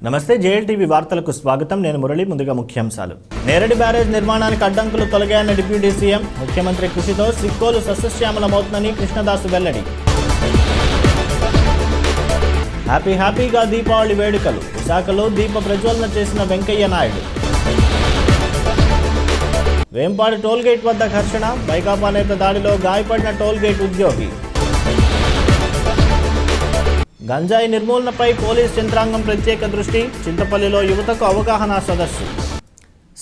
నమస్తే జేఎల్టీవీ వార్తలకు స్వాగతం. నేను మురళి. ముందుగా ముఖ్యాంశాలు. నేరడి బ్యారేజ్ నిర్మాణానికి అడ్డంకులు తొలగాయన్న డిప్యూటీ సీఎం. ముఖ్యమంత్రి కృషితో సిక్కోలు సస్యశ్యామలమవుతుందని కృష్ణదాసు వెల్లడి. హ్యాపీగా దీపావళి వేడుకలు. విశాఖలో దీప ప్రజ్వలన చేసిన వెంకయ్య నాయుడు. వేంపాడు టోల్గేట్ వద్ద ఘర్షణ. వైకాపా నేత దాడిలో గాయపడిన టోల్గేట్ ఉద్యోగి. గంజాయి నిర్మూలనపై పోలీస్ యంత్రాంగం ప్రత్యేక దృష్టి. చింతపల్లిలో యువతకు అవగాహన సదస్సు.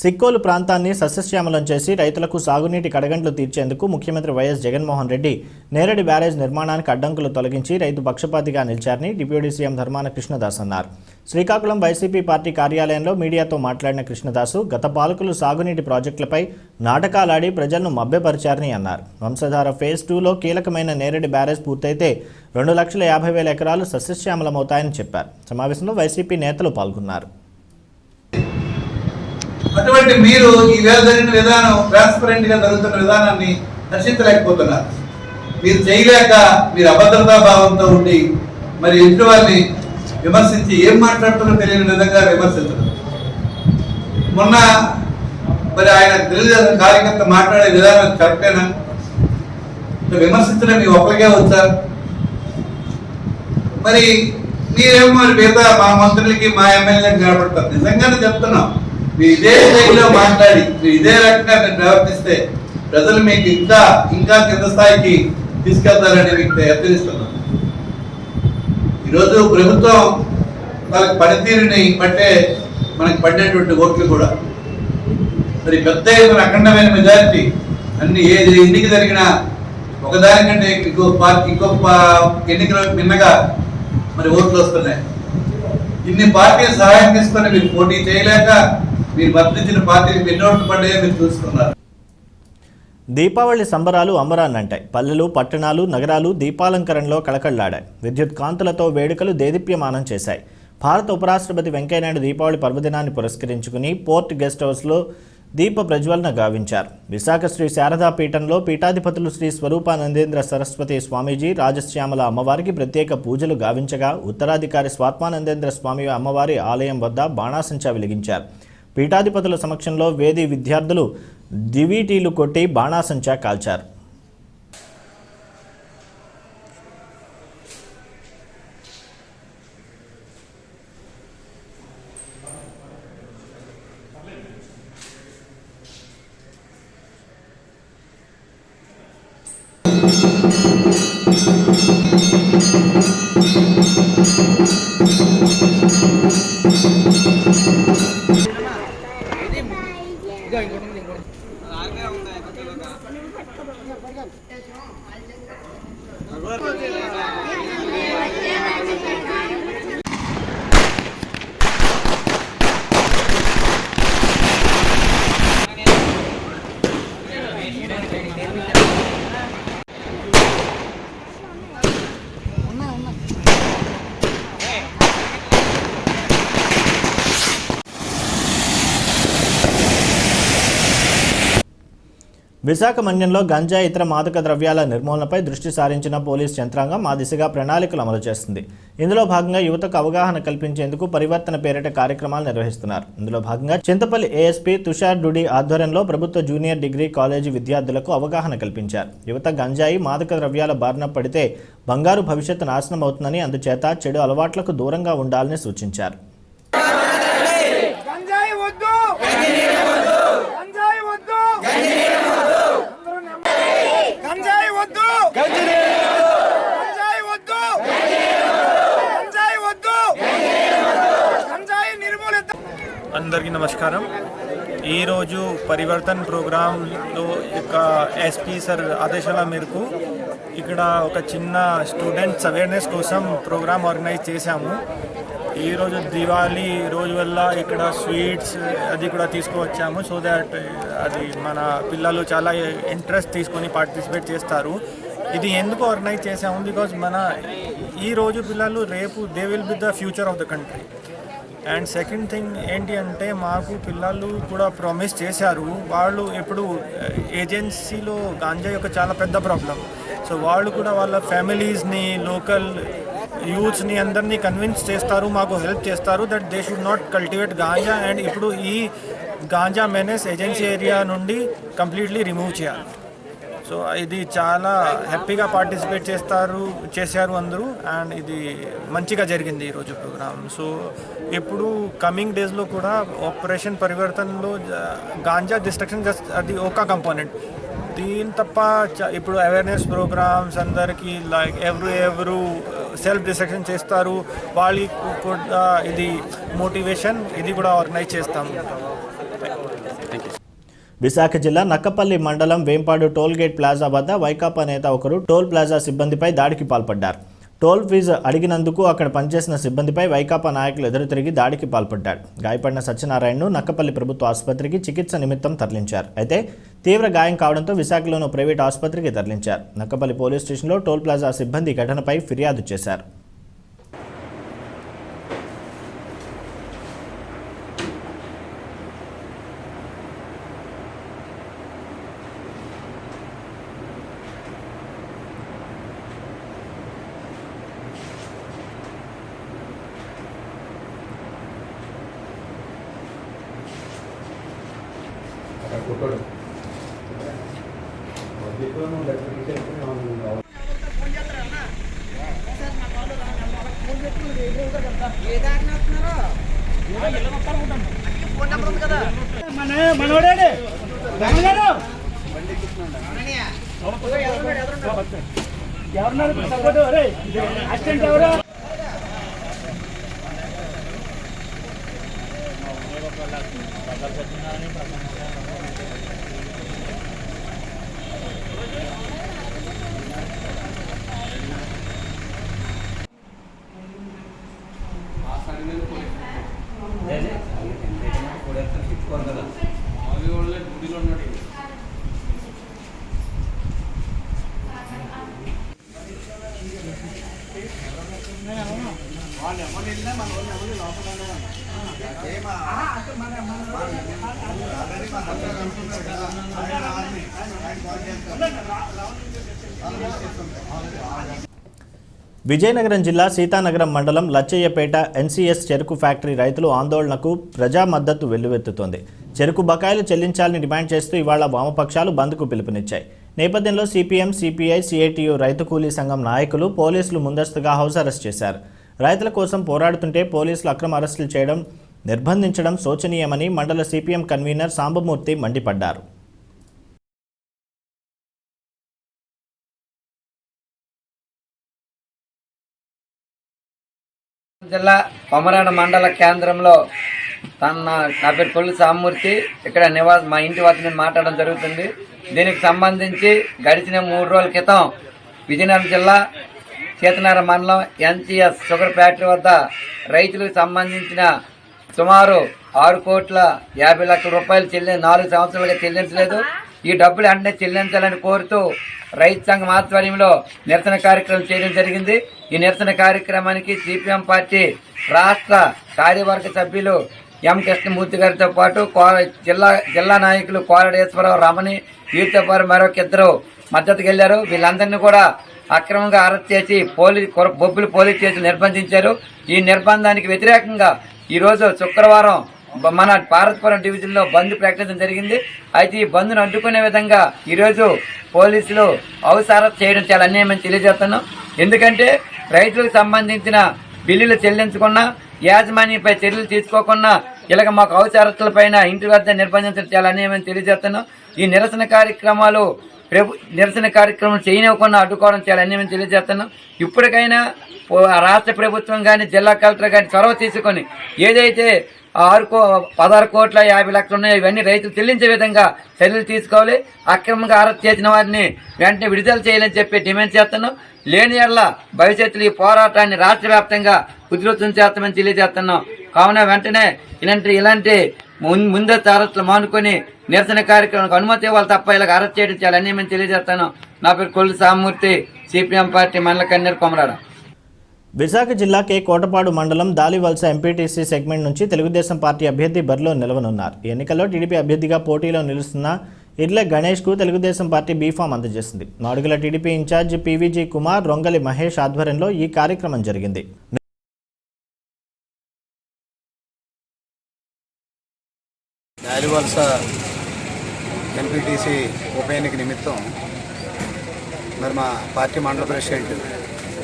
సిక్కోలు ప్రాంతాన్ని సస్యశ్యామలం చేసి రైతులకు సాగునీటి కడగండ్లు తీర్చేందుకు ముఖ్యమంత్రి వైఎస్ జగన్మోహన్ రెడ్డి నేరడి బ్యారేజ్ నిర్మాణానికి అడ్డంకులు తొలగించి రైతు పక్షపాతిగా నిలిచారని డిప్యూటీ సీఎం ధర్మాన కృష్ణదాస్ అన్నారు. శ్రీకాకుళం వైసీపీ పార్టీ కార్యాలయంలో మీడియాతో మాట్లాడిన కృష్ణదాసు గత పాలకులు సాగునీటి ప్రాజెక్టులపై నాటకాలాడి ప్రజలను మభ్యపరిచారని అన్నారు. వంశధార ఫేజ్ 2లో కీలకమైన నేరడి బ్యారేజ్ పూర్తయితే 2,50,000 ఎకరాలు సస్యశ్యామలమవుతాయని చెప్పారు. సమావేశంలో వైసీపీ నేతలు పాల్గొన్నారు. అటువంటి మీరు ఈ జరిగిన విధానం ట్రాన్స్పరెంట్ గా జరుగుతున్న విధానాన్ని హర్షించలేకపోతున్నారు. మీరు చేయలేక మీరు అభద్రతా భావంతో ఉండి మరి ఇంటి వారిని విమర్శించి ఏం మాట్లాడుతున్నా తెలియని విధంగా విమర్శించడం. మొన్న మరి ఆయన తెలుగుదేశం కార్యకర్త మాట్లాడే విధానం కరెక్టేనా? విమర్శించడం మీ ఒక్కరికే వచ్చారు. మరి మీరేమో మరి మిగతా మా మంత్రులకి మా ఎమ్మెల్యేలకు నిలబడతారు. నిజంగానే చెప్తున్నాం, మీరు ఇదే స్థాయిలో మాట్లాడి మీరు ఇదే రకంగా మీరు ప్రవర్తిస్తే ప్రజలు మీకు ఇంకా కింద స్థాయికి తీసుకెళ్తారని మీకు హెచ్చరిస్తున్నాం. ఈరోజు ప్రభుత్వం వాళ్ళకి పనితీరుని బట్టే మనకి పడినటువంటి ఓట్లు కూడా మరి పెద్ద ఎత్తున అఖండమైన మెజారిటీ అన్ని ఎన్నిక జరిగినా ఒకదానికంటే ఇంకొక ఎన్నికలు భిన్నగా మరి ఓట్లు వస్తున్నాయి. ఇన్ని పార్టీలు సహాయం తీసుకొని మీరు పోటీ చేయలేక మీరు మద్దతిచ్చిన పార్టీకి ఎన్ని ఓట్లు పడ్డాయో మీరు చూస్తున్నారు. దీపావళి సంబరాలు అంబరాన్నంటాయి. పల్లెలు, పట్టణాలు, నగరాలు దీపాలంకరణలో కళకళ్లాడాయి. విద్యుత్ కాంతులతో వేడుకలు దేదీప్యమానం చేశాయి. భారత ఉపరాష్ట్రపతి వెంకయ్యనాయుడు దీపావళి పర్వదినాన్ని పురస్కరించుకుని పోర్ట్ గెస్ట్ హౌస్లో దీప ప్రజ్వలన గావించారు. విశాఖ శ్రీ శారదా పీఠంలో పీఠాధిపతులు శ్రీ స్వరూపానందేంద్ర సరస్వతి స్వామీజీ రాజశ్యామల అమ్మవారికి ప్రత్యేక పూజలు గావించగా ఉత్తరాధికారి స్వాత్మానందేంద్ర స్వామి అమ్మవారి ఆలయం వద్ద బాణాసంచా వెలిగించారు. పీఠాధిపతుల సమక్షంలో వేది విద్యార్థులు దివీటీలు కొట్టి బాణాసంచా కాల్చారు. విశాఖ మన్యంలో గంజా ఇతర మాదక ద్రవ్యాల నిర్మూలనపై దృష్టి సారించిన పోలీస్ యంత్రాంగం ఆ దిశగా ప్రణాళికలు అమలు చేస్తుంది. ఇందులో భాగంగా యువతకు అవగాహన కల్పించేందుకు పరివర్తన పేరిట కార్యక్రమాలు నిర్వహిస్తున్నారు. ఇందులో భాగంగా చింతపల్లి ఏఎస్పీ తుషార్ డుడి ఆధ్వర్యంలో ప్రభుత్వ జూనియర్ డిగ్రీ కాలేజీ విద్యార్థులకు అవగాహన కల్పించారు. యువత గంజాయి, మాదక ద్రవ్యాల బారిన పడితే బంగారు భవిష్యత్తు నాశనం అవుతుందని, అందుచేత చెడు అలవాట్లకు దూరంగా ఉండాలని సూచించారు. అందరికీ నమస్కారం. ఈరోజు పరివర్తన్ ప్రోగ్రాంలో ఇక ఎస్పీ సార్ ఆదేశాల మేరకు ఇక్కడ ఒక చిన్న స్టూడెంట్స్ అవేర్నెస్ కోసం ప్రోగ్రామ్ ఆర్గనైజ్ చేశాము. ఈరోజు దివాళీ రోజు వల్ల ఇక్కడ స్వీట్స్ అది కూడా తీసుకువచ్చాము. సో దాట్ అది మన పిల్లలు చాలా ఇంట్రెస్ట్ తీసుకొని పార్టిసిపేట్ చేస్తారు. ఇది ఎందుకు ఆర్గనైజ్ చేసాము? బికాజ్ మన ఈరోజు పిల్లలు రేపు they will be the future of the country. And second thing ఏంటి అంటే మాకు పిల్లలు కూడా ప్రామిస్ చేశారు, వాళ్ళు ఇప్పుడు ఏజెన్సీలో గాంజా యొక్క చాలా పెద్ద ప్రాబ్లం. సో వాళ్ళు కూడా వాళ్ళ ఫ్యామిలీస్ని లోకల్ యూత్స్ని అందరినీ కన్విన్స్ చేస్తారు, మాకు హెల్ప్ చేస్తారు that they should not cultivate ganja. And ఇప్పుడు ఈ గాంజా మెనేస్ ఏజెన్సీ ఏరియా నుండి కంప్లీట్లీ రిమూవ్ చేయాలి. సో ఇది చాలా హ్యాపీగా పార్టిసిపేట్ చేశారు అందరూ. అండ్ ఇది మంచిగా జరిగింది ఈరోజు ప్రోగ్రామ్. సో ఇప్పుడు కమింగ్ డేస్లో కూడా ఆపరేషన్ పరివర్తనలో గాంజా డిస్ట్రక్షన్ జస్ట్ అది ఒక కంపోనెంట్. దీని తప్ప ఇప్పుడు అవేర్నెస్ ప్రోగ్రామ్స్ అందరికీ లైక్ ఎవరు సెల్ఫ్ డిస్ట్రక్షన్ చేస్తారు వాళ్ళకి కూడా ఇది మోటివేషన్ ఇది కూడా ఆర్గనైజ్ చేస్తాము. విశాఖ జిల్లా నక్కపల్లి మండలం వేంపాడు టోల్ గేట్ ప్లాజా వద్ద వైకాపా నేత ఒకరు టోల్ ప్లాజా సిబ్బందిపై దాడికి పాల్పడ్డారు. టోల్ ఫీజు అడిగినందుకు అక్కడ పనిచేసిన సిబ్బందిపై వైకాపా నాయకులు ఎదురు తిరిగి దాడికి పాల్పడ్డాడు. గాయపడిన సత్యనారాయణను నక్కపల్లి ప్రభుత్వ ఆసుపత్రికి చికిత్స నిమిత్తం తరలించారు. అయితే తీవ్ర గాయం కావడంతో విశాఖలోని ప్రైవేట్ ఆసుపత్రికి తరలించారు. నక్కపల్లి పోలీస్ స్టేషన్లో టోల్ ప్లాజా సిబ్బంది ఘటనపై ఫిర్యాదు చేశారు. విజయనగరం జిల్లా సీతానగరం మండలం లచ్చయ్యపేట ఎన్సీఎస్ చెరుకు ఫ్యాక్టరీ రైతులు ఆందోళనకు ప్రజా మద్దతు వెల్లువెత్తుతోంది. చెరుకు బకాయిలు చెల్లించాలని డిమాండ్ చేస్తూ ఇవాళ వామపక్షాలు బంద్కు పిలుపునిచ్చాయి. నేపథ్యంలో సిపిఎం, సిపిఐ, సిఐటియు రైతు కూలీ సంఘం నాయకులు పోలీసులు ముందస్తుగా హౌస్ అరెస్ట్ చేశారు. రైతుల కోసం పోరాడుతుంటే పోలీసులు అక్రమ అరెస్టులు చేయడం, నిర్బంధించడం శోచనీయమని మండల సిపిఎం కన్వీనర్ సాంబమూర్తి మండిపడ్డారు. జిల్లా కొమరాడ మండల కేంద్రంలో నా పేరు కొల్లు సామూర్తి ఇక్కడ మా ఇంటి వద్ద నేను మాట్లాడడం జరుగుతుంది. దీనికి సంబంధించి గడిచిన 3 రోజుల క్రితం విజయనగరం జిల్లా సీతానగరం మండలం ఎన్సీఎస్ షుగర్ ఫ్యాక్టరీ వద్ద రైతులకు సంబంధించిన సుమారు 6,50,00,000 రూపాయలు 4 సంవత్సరాలుగా చెల్లించలేదు. ఈ డబ్బులు వెంటనే చెల్లించాలని కోరుతూ రైతు సంఘం ఆధ్వర్యంలో నిరసన కార్యక్రమం చేయడం జరిగింది. ఈ నిరసన కార్యక్రమానికి సిపిఎం పార్టీ రాష్ట్ర కార్యవర్గ సభ్యులు ఎం కృష్ణమూర్తి గారితో పాటు జిల్లా నాయకులు కోరడేశ్వరరావు, రమణి, వీరితో పాటు మరొక 2 మద్దతుకు వెళ్లారు. వీళ్ళందరినీ కూడా అక్రమంగా అరెస్ట్ చేసి బొబ్బులు పోలీస్ స్టేషన్ నిర్బంధించారు. ఈ నిర్బంధానికి వ్యతిరేకంగా ఈరోజు శుక్రవారం మన పార్వతీపురం డివిజన్ లో బంద్ ప్రకటించడం జరిగింది. అయితే ఈ బంద్ను అడ్డుకునే విధంగా ఈరోజు పోలీసులు హౌస్ అరెస్ట్ చేయడం చాలా అన్యాయమని తెలియజేస్తున్నాం. ఎందుకంటే రైతులకు సంబంధించిన బిల్లులు చెల్లించకుండా, యాజమాన్యంపై చర్యలు తీసుకోకుండా ఇలాగ మాకు హౌస్ అరెస్టులపైన ఇంటి వద్ద నిర్బంధించడం చాలా అన్యాయమని తెలియజేస్తున్నాం. ఈ నిరసన కార్యక్రమం చేయనివ్వకుండా అడ్డుకోవడం చాలా అన్యాయమని తెలియజేస్తున్నాం. ఇప్పటికైనా రాష్ట్ర ప్రభుత్వం కానీ జిల్లా కలెక్టర్ కానీ చొరవ తీసుకొని ఏదైతే 16,50,00,000 ఉన్నాయో ఇవన్నీ రైతులు చెల్లించే విధంగా చర్యలు తీసుకోవాలి. అక్రమంగా అరెస్ట్ చేసిన వారిని వెంటనే విడుదల చేయాలని చెప్పి డిమాండ్ చేస్తున్నాం. లేని యెడల భవిష్యత్తులో ఈ పోరాటాన్ని రాష్ట్ర వ్యాప్తంగా ఉధృతం చేస్తామని తెలియజేస్తున్నాం. కావున వెంటనే ఇలాంటి ముందస్తు అరెస్టులు మానుకొని నిరసన కార్యక్రమానికి అనుమతి ఇవ్వాలి తప్ప ఇలాగ అరెస్ట్ చేయడం చాలా అన్యాయమని తెలియజేస్తాను. నా పేరు కొల్లు సామూర్తి, సిపిఎం పార్టీ మండల కన్వీనర్ కొమరాడ. విశాఖ జిల్లా కే కోటపాడు మండలం దాలివలస ఎంపీటీసీ సెగ్మెంట్ నుంచి తెలుగుదేశం పార్టీ అభ్యర్థి బరిలో నిలవనున్నారు. ఈ ఎన్నికల్లో టీడీపీ అభ్యర్థిగా పోటీలో నిలుస్తున్న ఇర్లె గణేష్కు తెలుగుదేశం పార్టీ బీఫామ్ అందజేసింది. Madugula TDP in-charge PVG Kumar, Rongali Mahesh ఆధ్వర్యంలో ఈ కార్యక్రమం జరిగింది. దాలివలస ఎంపీటీసీ ఉప ఎన్నిక నిమిత్తం మరి మా పార్టీ మండల ప్రెసిడెంట్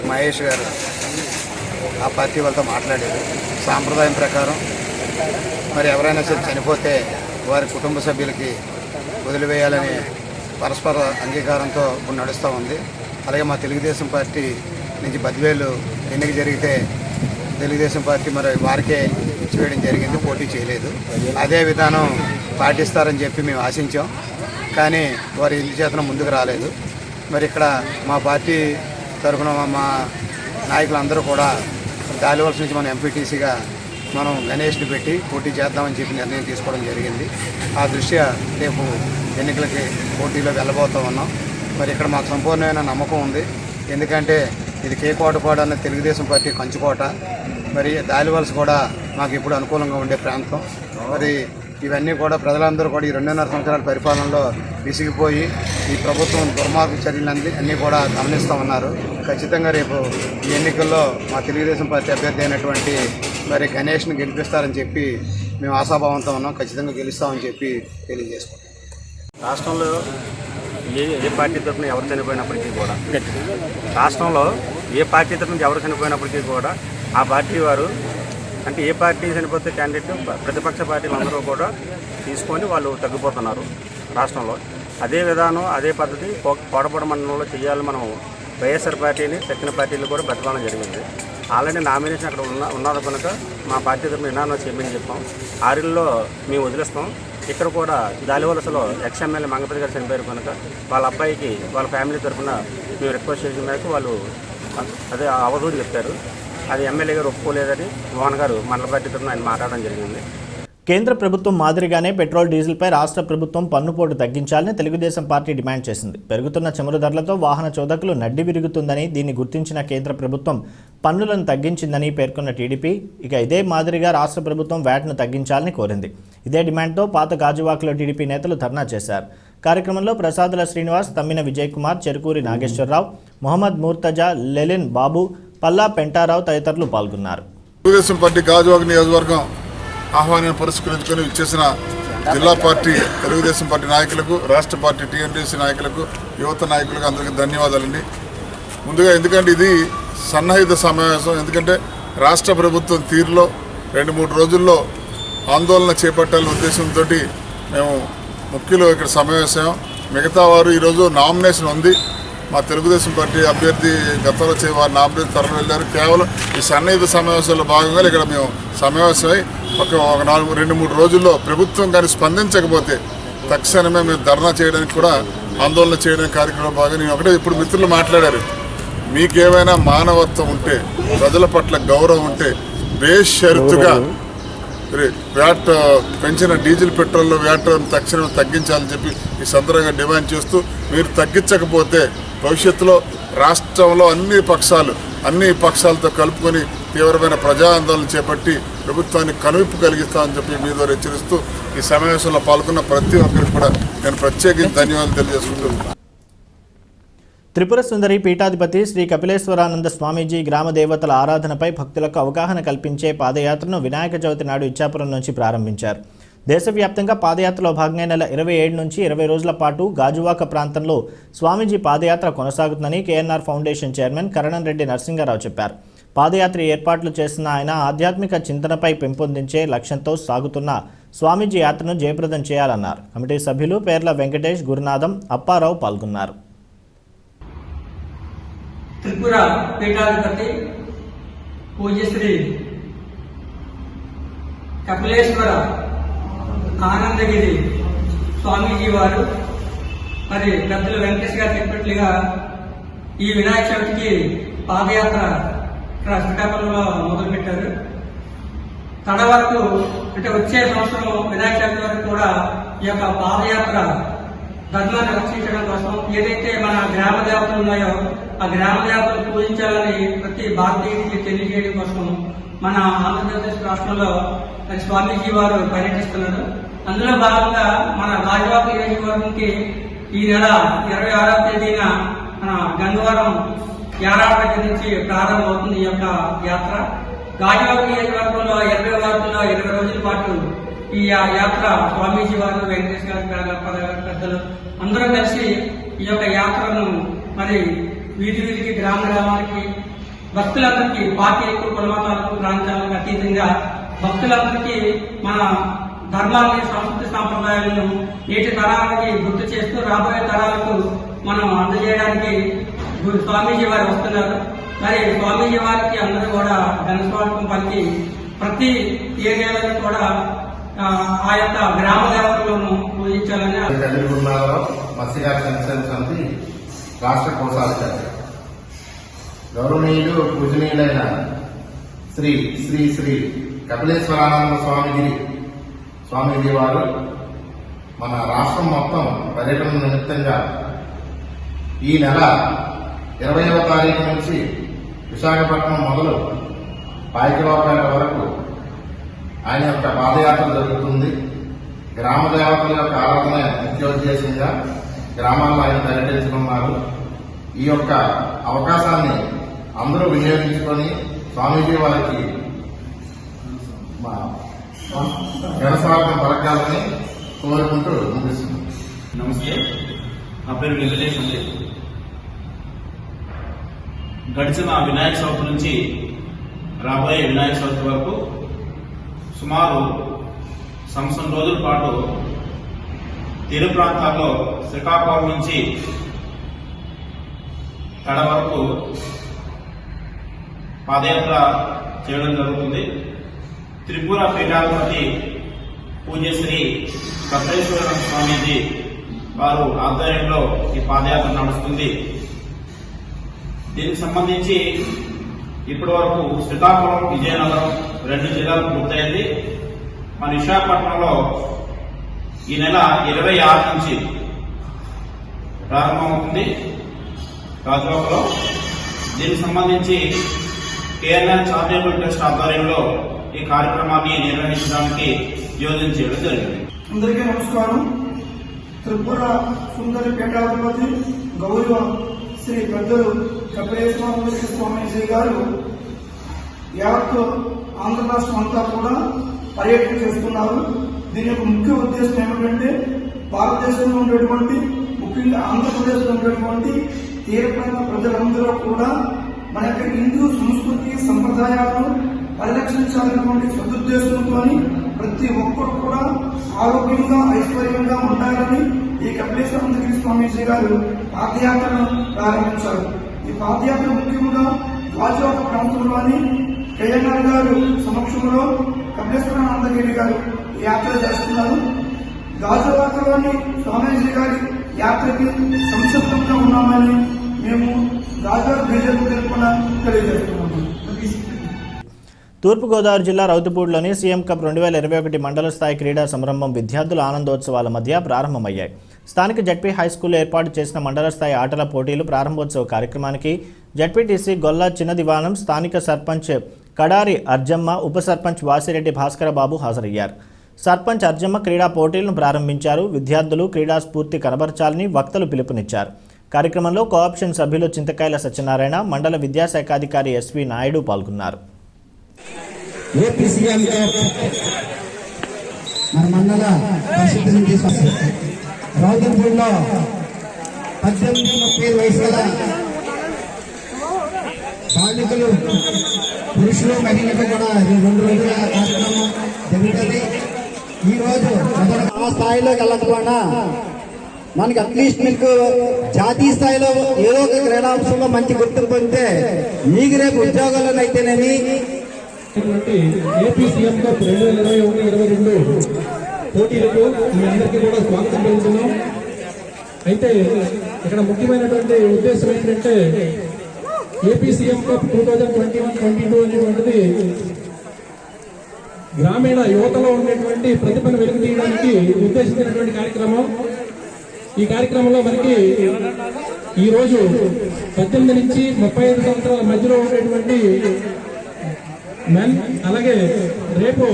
మహేష్ గారు ఆ పార్టీ వాళ్ళతో మాట్లాడారు. సాంప్రదాయం ప్రకారం మరి ఎవరైనా సరే చనిపోతే వారి కుటుంబ సభ్యులకి వదిలివేయాలనే పరస్పర అంగీకారంతో ఇప్పుడు నడుస్తూ ఉంది. అలాగే మా తెలుగుదేశం పార్టీ నుంచి బద్వేలు ఎన్నిక జరిగితే తెలుగుదేశం పార్టీ మరి వారికే ఇచ్చివేయడం జరిగింది, పోటీ చేయలేదు. అదే విధానం పాటిస్తారని చెప్పి మేము ఆశించాం, కానీ వారి ఇల్లు చేతన ముందుకు రాలేదు. మరి ఇక్కడ మా పార్టీ తరఫున మా నాయకులందరూ కూడా దాలివలస నుంచి మనం ఎంపీటీసీగా మనం గణేష్ని పెట్టి పోటీ చేద్దామని చెప్పి నిర్ణయం తీసుకోవడం జరిగింది. ఆ దృష్ట్యా రేపు ఎన్నికలకి పోటీలో వెళ్ళబోతూ ఉన్నాం. మరి ఇక్కడ మాకు సంపూర్ణమైన నమ్మకం ఉంది, ఎందుకంటే ఇది కేకోటపాడు అన్న తెలుగుదేశం పార్టీ కంచుకోట. మరి దాలివలస కూడా మాకు ఇప్పుడు అనుకూలంగా ఉండే ప్రాంతం. మరి ఇవన్నీ కూడా ప్రజలందరూ కూడా ఈ 2.5 సంవత్సరాల పరిపాలనలో విసిగిపోయి ఈ ప్రభుత్వం దుర్మార్గ చర్యలన్నీ అన్నీ కూడా గమనిస్తూ ఉన్నారు. ఖచ్చితంగా రేపు ఈ ఎన్నికల్లో మా తెలుగుదేశం పార్టీ అభ్యర్థి అయినటువంటి మరి గణేష్ని గెలిపిస్తారని చెప్పి మేము ఆశాభావంతో ఉన్నాం. ఖచ్చితంగా గెలుస్తామని చెప్పి తెలియజేసుకుంటాం. రాష్ట్రంలో ఏ పార్టీ తరఫున ఎవరు చనిపోయినప్పటికీ కూడా, రాష్ట్రంలో ఏ పార్టీ తరఫున ఎవరు చనిపోయినప్పటికీ కూడా ఆ పార్టీ వారు, అంటే ఏ పార్టీ చనిపోతే క్యాండిడేట్ ప్రతిపక్ష పార్టీలు అందరూ కూడా తీసుకొని వాళ్ళు తగ్గిపోతున్నారు రాష్ట్రంలో. అదే విధానం, అదే పద్ధతి కోటపాడు మండలంలో చేయాలని మనం వైఎస్ఆర్ పార్టీని తక్కిన పార్టీలు కూడా బతకాలని జరిగింది. ఆల్రెడీ నామినేషన్ అక్కడ ఉన్నారు కనుక మా పార్టీ తరఫున నినాదం చేయమని చెప్పాం. 6 మేము వదిలేస్తాం. ఇక్కడ కూడా దాలివలసలో ఎక్స్ఎమ్మెల్యే మంగపతి గారు చనిపోయారు కనుక వాళ్ళ అబ్బాయికి వాళ్ళ ఫ్యామిలీ తరఫున మేము రిక్వెస్ట్ చేసిన మేరకు వాళ్ళు అదే అవధూరు చెప్పారు. అది ఎమ్మెల్యే గారు ఒప్పుకోలేదని మోహన్ గారు మండల పార్టీ తరఫున ఆయన మాట్లాడడం జరిగింది. కేంద్ర ప్రభుత్వం మాదిరిగానే పెట్రోల్, డీజిల్పై రాష్ట్ర ప్రభుత్వం పన్నుపోటు తగ్గించాలని తెలుగుదేశం పార్టీ డిమాండ్ చేసింది. పెరుగుతున్న చమురు ధరలతో వాహన చోదకులు నడ్డి విరుగుతుందని, దీన్ని గుర్తించిన కేంద్ర ప్రభుత్వం పన్నులను తగ్గించిందని పేర్కొన్న టీడీపీ ఇక ఇదే మాదిరిగా రాష్ట్ర ప్రభుత్వం వ్యాట్ను తగ్గించాలని కోరింది. ఇదే డిమాండ్తో పాత గాజువాకలో టీడీపీ నేతలు ధర్నా చేశారు. కార్యక్రమంలో ప్రసాదుల శ్రీనివాస్, తమ్మిన విజయ్ కుమార్, చెరుకూరి నాగేశ్వరరావు, మొహమ్మద్ ముర్తజా, లెలిన్ బాబు, పల్లా పెంటారావు తదితరులు పాల్గొన్నారు. తెలుగుదేశం పార్టీ గాజువాక నియోజకవర్గం ఆహ్వానాన్ని పురస్కరించుకొని ఇచ్చేసిన జిల్లా పార్టీ తెలుగుదేశం పార్టీ నాయకులకు, రాష్ట్ర పార్టీ టీఎంటీసీ నాయకులకు, యువత నాయకులకు అందరికీ ధన్యవాదాలండి. ముందుగా ఎందుకంటే ఇది సన్నాహిత సమావేశం, ఎందుకంటే రాష్ట్ర ప్రభుత్వం తీరులో 2-3 రోజుల్లో ఆందోళన చేపట్టాలనే ఉద్దేశంతో మేము ముఖ్యులు ఇక్కడ సమావేశం. మిగతా వారు ఈరోజు నామినేషన్ ఉంది. మా తెలుగుదేశం పార్టీ అభ్యర్థి గతంలో వారి నామినేషన్ తరలి వెళ్ళారు. కేవలం ఈ సన్నిహిత సమావేశాల్లో భాగంగా ఇక్కడ మేము సమావేశమై ఒక 2-3 రోజుల్లో ప్రభుత్వం కానీ స్పందించకపోతే తక్షణమే మేము ధర్నా చేయడానికి కూడా, ఆందోళన చేయడానికి కార్యక్రమం భాగంగా నేను ఒకటే ఇప్పుడు మిత్రులు మాట్లాడారు. మీకేమైనా మానవత్వం ఉంటే, ప్రజల పట్ల గౌరవం ఉంటే బేషరతుగా వ్యాట్ పెంచిన డీజిల్, పెట్రోల్లో వ్యాట్ తక్షణం తగ్గించాలని చెప్పి ఈ సందర్భంగా డిమాండ్ చేస్తూ, మీరు తగ్గించకపోతే భవిష్యత్తులో రాష్ట్రంలో అన్ని పక్షాలతో కలుపుకొని తీవ్రమైన ప్రజా ఆందోళన చేపట్టి ప్రభుత్వాన్ని కనువిప్పు కలిగిస్తామని చెప్పి మీ ద్వారా హెచ్చరిస్తూ ఈ సమావేశంలో పాల్గొన్న ప్రతి ఒక్కరికి కూడా నేను ప్రత్యేకించి ధన్యవాదాలు తెలియజేసుకుంటున్నాను. త్రిపుర సుందరి పీఠాధిపతి శ్రీ కపిలేశ్వరానంద స్వామీజీ గ్రామ దేవతల ఆరాధనపై భక్తులకు అవగాహన కల్పించే పాదయాత్రను వినాయక చవితి నాడు ఇచ్చాపురం నుంచి ప్రారంభించారు. దేశవ్యాప్తంగా పాదయాత్రలో భాగంగా నెల 27 నుంచి 20 రోజుల పాటు గాజువాక ప్రాంతంలో స్వామీజీ పాదయాత్ర కొనసాగుతుందని కేఎన్ఆర్ ఫౌండేషన్ చైర్మన్ కరణం రెడ్డి నరసింగారావు చెప్పారు. పాదయాత్ర ఏర్పాట్లు చేసిన ఆయన ఆధ్యాత్మిక చింతనపై పెంపొందించే లక్ష్యంతో సాగుతున్న స్వామీజీ యాత్రను జయప్రదం చేయాలన్నారు. కమిటీ సభ్యులు పేర్ల వెంకటేష్, గురునాథం, అప్పారావు పాల్గొన్నారు. త్రిపుర పీఠాధిపతి పూజ్యశ్రీ కపిలేశ్వర ఆనందగిరి స్వామీజీ వారు మరి పెద్దలు వెంకటేష్ గారు చెప్పినట్లుగా ఈ వినాయక చవితికి పాదయాత్ర ఇక్కడ శ్రీకాకుళంలో మొదలుపెట్టారు. తడ వరకు అంటే వచ్చే సంవత్సరం వినాయక చవితి వరకు కూడా ఈ యొక్క పాదయాత్ర ధర్మాన్ని రక్షించడం కోసం ఏదైతే మన గ్రామ దేవతలు ఉన్నాయో ఆ గ్రామ దేవతలు పూజించాలని ప్రతి భారతీయుడికి తెలియజేయడం కోసం మన ఆంధ్రప్రదేశ్ రాష్ట్రంలో మరి స్వామీజీ వారు పర్యటిస్తున్నారు. అందులో భాగంగా మన గాజువాక నియోజకవర్గంకి ఈ నెల 26వ తేదీన మన గంగవరం యారాడ దగ్గర నుంచి ప్రారంభమవుతుంది ఈ యొక్క యాత్ర. గాజువాక నియోజకవర్గంలో 20 వారంలో 20 రోజుల పాటు ఈ యాత్ర స్వామీజీ వారు, వెంకటేష్ గారు, పెద్దలు అందరూ కలిసి ఈ యొక్క యాత్రను మరి వీధి వీధికి, గ్రామ గ్రామానికి భక్తులందరికీ, పార్టీలకు, కులమతాలకు, ప్రాంతాలకు అతీతంగా భక్తులందరికీ మన ధర్మాన్ని, సంస్కృతి సాంప్రదాయాలను నేటి తరాలకి గుర్తు చేస్తూ రాబోయే తరాలకు మనం అందజేయడానికి స్వామీజీ వారు వస్తున్నారు. మరి స్వామీజీ వారికి అందరూ కూడా ఘనస్వాగతం పలికి ప్రతి ఏరియాలో కూడా ఆ యొక్క గ్రామ దేవతలను పూజించాలని మత్స్యకార సంక్షేమ సమితి రాష్ట్ర కోశాధికారి గౌరవనీయులు పూజనీయులైన శ్రీ శ్రీ శ్రీ కపిలేశ్వరానంద స్వామీజీ వారు మన రాష్ట్రం మొత్తం పర్యటన నిమిత్తంగా ఈ నెల 20వ తారీఖు నుంచి విశాఖపట్నం మొదలు పాయకరావుపేట వరకు ఆయన యొక్క పాదయాత్ర జరుగుతుంది. గ్రామ దేవతల యొక్క ఆరాధన ముఖ్యోద్దేశంగా గ్రామాల్లో ఆయన పర్యటించనున్నారు. ఈ యొక్క అవకాశాన్ని అందరూ వినియోగించుకొని స్వామీజీ వారికి ఘనస్వాగతం పలకాలని కోరుకుంటూ ముగిస్తున్నాం. నమస్తే, నా పేరు వెంకటేష్ అండి. గడిచిన వినాయక చవితి నుంచి రాబోయే వినాయక చవితి వరకు సుమారు సంవత్సరం రోజుల పాటు తీర ప్రాంతాల్లో శ్రీకాకుళం నుంచి తడ వరకు పాదయాత్ర చేయడం జరుగుతుంది. త్రిపుర పీఠాధిపతి పూజ్యశ్రీ కపిలేశ్వర స్వామీజీ వారు ఆధ్వర్యంలో ఈ పాదయాత్ర నడుస్తుంది. దీనికి సంబంధించి ఇప్పటి వరకు శ్రీకాకుళం, విజయనగరం 2 జిల్లాలు పూర్తయింది. మన విశాఖపట్నంలో ఈ నెల 26 నుంచి ప్రారంభమవుతుంది గాజువాకలో. దీనికి సంబంధించి కేఎన్ఎన్ చారిటబుల్ ట్రస్ట్ ఆధ్వర్యంలో ఈ కార్యక్రమాన్ని నిర్వహించడానికి యోజన చేయడం జరిగింది. అందరికీ నమస్కారం. త్రిపుర సుందరి పీఠాధిపతి గౌరవ శ్రీ పెద్దలు కపిలేశ్వర స్వామీజీ గారు యావత్ ఆంధ్ర రాష్ట్రం అంతా కూడా పర్యటన చేస్తున్నారు. దీని యొక్క ముఖ్య ఉద్దేశం ఏమిటంటే భారతదేశంలో ఉండేటువంటి, ముఖ్యంగా ఆంధ్రప్రదేశ్లో ఉండేటువంటి తీర ప్రాంత ప్రజలందరూ కూడా మన యొక్క హిందూ సంస్కృతి సంప్రదాయాలను పరిరక్షించాలనేటువంటి సదుద్దేశంతో ప్రతి ఒక్కరు కూడా ఆరోగ్యంగా, ఐశ్వర్యంగా ఉండాలని ఈ కపిలేశ్వర స్వామీజీ గారు పాదయాత్రను ప్రారంభించారు. ఈ పాదయాత్ర ముఖ్యంగా గాజువాక ప్రాంతంలోని కేఎన్ఆర్ గారు సమక్షంలో కపిలేశ్వరానందగిరి గారు యాత్ర చేస్తున్నారు. గాజువాకలోని స్వామీజీ గారి యాత్రకి సంసిద్ధంగా ఉన్నామని మేము గాజువాక బీజేపీ తరఫున తెలియజేస్తున్నాము. తూర్పుగోదావరి జిల్లా రౌతుపూడిలోని సీఎం కప్ 2021 మండల స్థాయి క్రీడా సంరంభం విద్యార్థుల ఆనందోత్సవాల మధ్య ప్రారంభమయ్యాయి. స్థానిక జడ్పీ హైస్కూల్లో ఏర్పాటు చేసిన మండల స్థాయి ఆటల పోటీలు ప్రారంభోత్సవ కార్యక్రమానికి జడ్పీటీసీ గొల్లా చిన్నదివానం, స్థానిక సర్పంచ్ కడారి అర్జమ్మ, ఉప సర్పంచ్ వాసిరెడ్డి భాస్కరబాబు హాజరయ్యారు. సర్పంచ్ అర్జమ్మ క్రీడా పోటీలను ప్రారంభించారు. విద్యార్థులు క్రీడా స్ఫూర్తి కనబరచాలని వక్తలు పిలుపునిచ్చారు. కార్యక్రమంలో కోఆప్షన్ సభ్యులు చింతకాయల సత్యనారాయణ, మండల విద్యాశాఖాధికారి ఎస్వి నాయుడు పాల్గొన్నారు. మన మండల పరిషత్ నుంచి రౌతుపూడిలో 18-30 వయసు గల బాలికలు, పురుషులు, మహిళలకు కూడా 2 రోజుల కార్యక్రమం జరుగుతుంది. ఈ రోజు ఆ స్థాయిలోకి వెళ్ళకపోయినా మనకి అట్లీస్ట్ మీకు జాతీయ స్థాయిలో ఏదో ఒక క్రీడాంశంలో మంచి గుర్తింపు పొందితే మీకు రేపు ఉద్యోగాలను అయితేనేమి ఏపీ సీఎం కప్ 2021-22 పోటీలకు మీ అందరికీ కూడా స్వాగతం పలుకుతున్నాం. అయితే ఇక్కడ ముఖ్యమైనటువంటి ఉద్దేశం ఏంటంటే ఏపీ సీఎం కప్ 2021-22 అనేటువంటిది గ్రామీణ యువతలో ఉండేటువంటి ప్రతిభను వెలుగు తీయడానికి ఉద్దేశించినటువంటి కార్యక్రమం. ఈ కార్యక్రమంలో మనకి ఈ రోజు 18 నుంచి 35 సంవత్సరాల మధ్యలో ఉండేటువంటి మెన్, అలాగే రేపు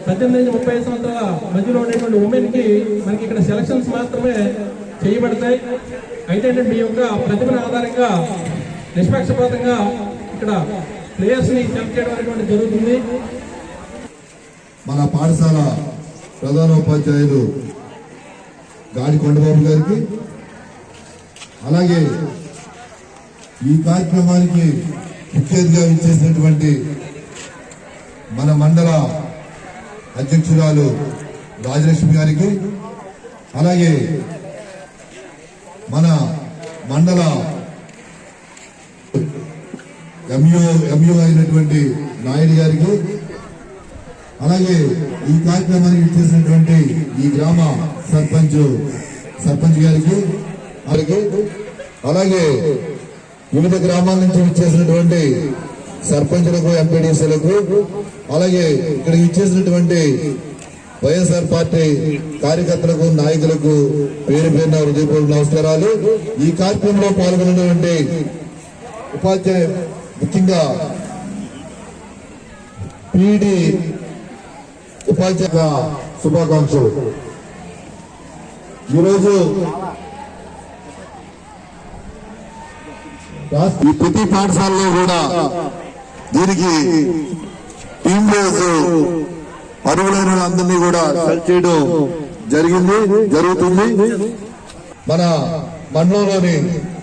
18-35 సంవత్సరాల మధ్యలో ఉండేటువంటి ఉమెన్కి మనకి ఇక్కడ సెలక్షన్స్ మాత్రమే చేయబడతాయి. అయితే మీ యొక్క ప్రతిభన ఆధారంగా నిష్పక్షపాతంగా ఇక్కడ ప్లేయర్స్ని సెలెక్ట్ చేయడం అనేటువంటి జరుగుతుంది. మన పాఠశాల ప్రధానోపాధ్యాయులు గాడి కొండబాబు గారికి, అలాగే ఈ కార్యక్రమానికి ముఖ్య అతిథిగా ఇచ్చేసినటువంటి మన మండల అధ్యక్షురాలు రాజలక్ష్మి గారికి, అలాగే మన మండల ఎంయూ అయినటువంటి నాయుడు గారికి, అలాగే ఈ కార్యక్రమానికి ఇచ్చేసినటువంటి ఈ గ్రామ సర్పంచ్ గారికి, అలాగే వివిధ గ్రామాల నుంచి ఇచ్చేసినటువంటి సర్పంచులకు, ఎంపీడీసీలకు, అలాగే ఇక్కడ ఇచ్చేసినటువంటి వైఎస్ఆర్ పార్టీ కార్యకర్తలకు, నాయకులకు పేరు పేరున హృదయపూర్వక నమస్కారాలు. ఈ కార్యక్రమంలో పాల్గొన్నటువంటి ఉపాధ్యాయ, ముఖ్యంగా పీడీ ఉపాధ్యాయ శుభాకాంక్షలు. ఈరోజు ఈ ప్రతి పాఠశాలలో కూడా దీనికి టీమ్ బేస్ అర్హులైన అందరినీ కూడా సెలెక్ట్ చేయడం జరుగుతుంది. మన మండలంలోని